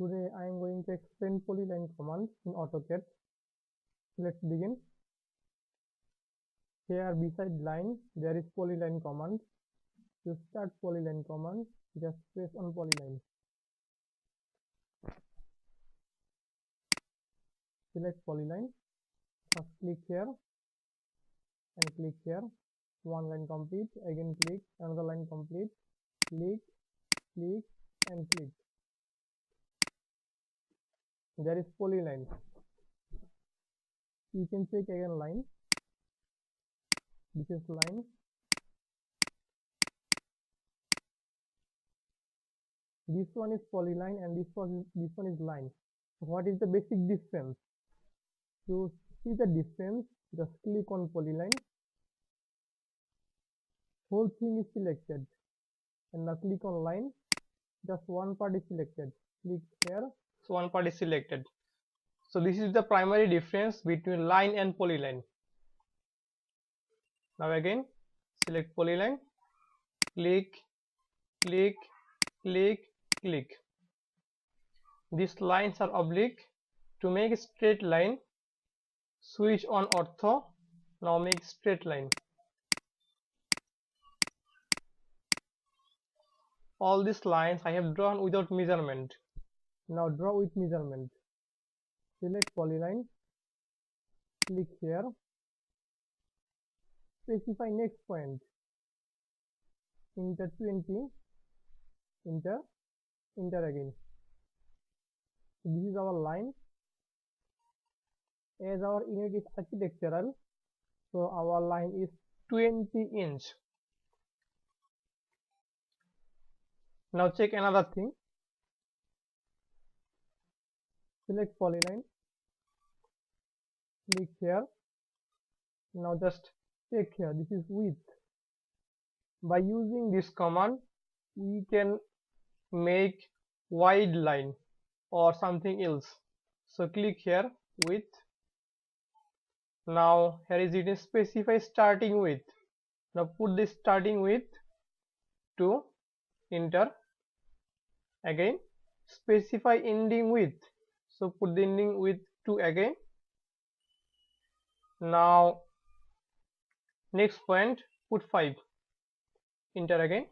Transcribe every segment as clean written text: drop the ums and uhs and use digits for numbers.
Today I am going to explain polyline command in AutoCAD. Let's begin. Here beside line there is polyline command. To start polyline command, just press on polyline. Select polyline. First click here and click here. One line complete. Again click. Another line complete. Click, click and click. There is polyline. You can check again line. This is line. This one is polyline and this one is line. What is the basic difference? To see the difference, just click on polyline. Whole thing is selected. And now click on line. Just one part is selected. Click here. So one part is selected. So this is the primary difference between line and polyline. Now again select polyline. Click, click, click, click. These lines are oblique. To make a straight line, switch on ortho. Now make straight line. All these lines I have drawn without measurement. Now draw with measurement. Select polyline. Click here. Specify next point. Enter 20. Enter. Enter again. This is our line. As our unit is architectural, so our line is 20 inch. Now check another thing. Select polyline. Click here. Now just check here. This is width. By using this command, we can make wide line or something else. So click here, width. Now here is it, specify starting width. Now put this starting width to enter. Again specify ending width. So put the ending width to again. Now next point, put 5. Enter again.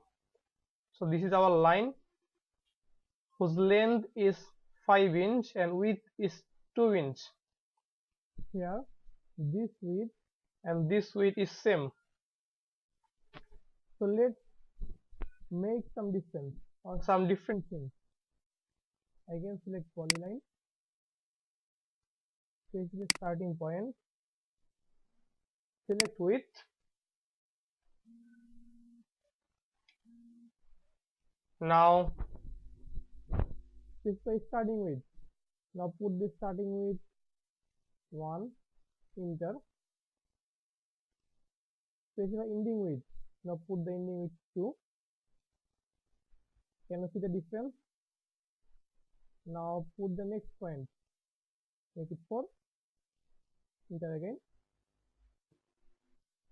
So this is our line whose length is 5 inch and width is 2 inch. Here this width and this width is same. So let's make some distance or some different things. Again select polyline. Change the starting point. Select width. Now specify starting width. Now put the starting width 1. Enter. Specify ending width. Now put the ending width 2. Can you see the difference? Now put the next point. Make it 4. Enter again.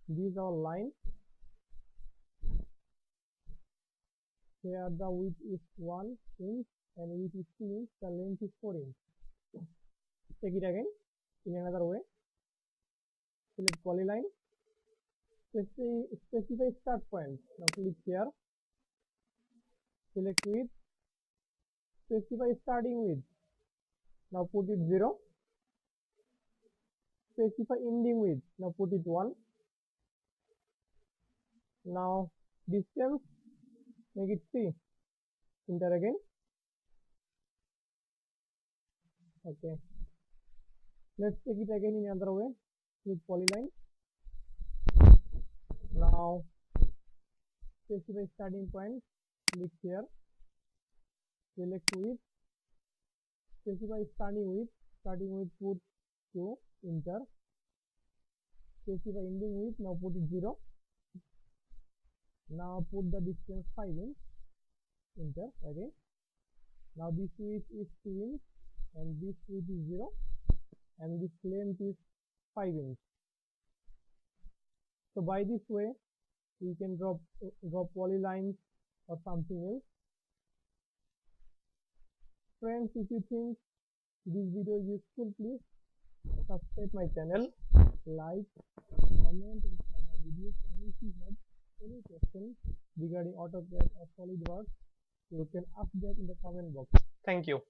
This is our line. Here the width is 1 inch and width is 2 inch. The length is 4 inch. Take it again in another way. Select polyline. Specify start point. Now click here. Select width. Specify starting width. Now put it 0. Specify ending width. Now put it 1. Now distance, make it 3. Enter again. Okay. Let's take it again in another way. Click polyline. Now specify starting point. Click here. Select width. Specify starting width. Starting width put 2. Enter. Specify ending width. Now put it 0. Now put the distance 5 inch. Enter again. Now this width is 2 inch and this width is 0 and this length is 5 inch. So by this way we can draw polylines or something else. Friends, if you think this video is useful, please subscribe my channel, like, comment, and share my videos. And if you have any questions regarding AutoCAD or SolidWorks, you can ask that in the comment box. Thank you.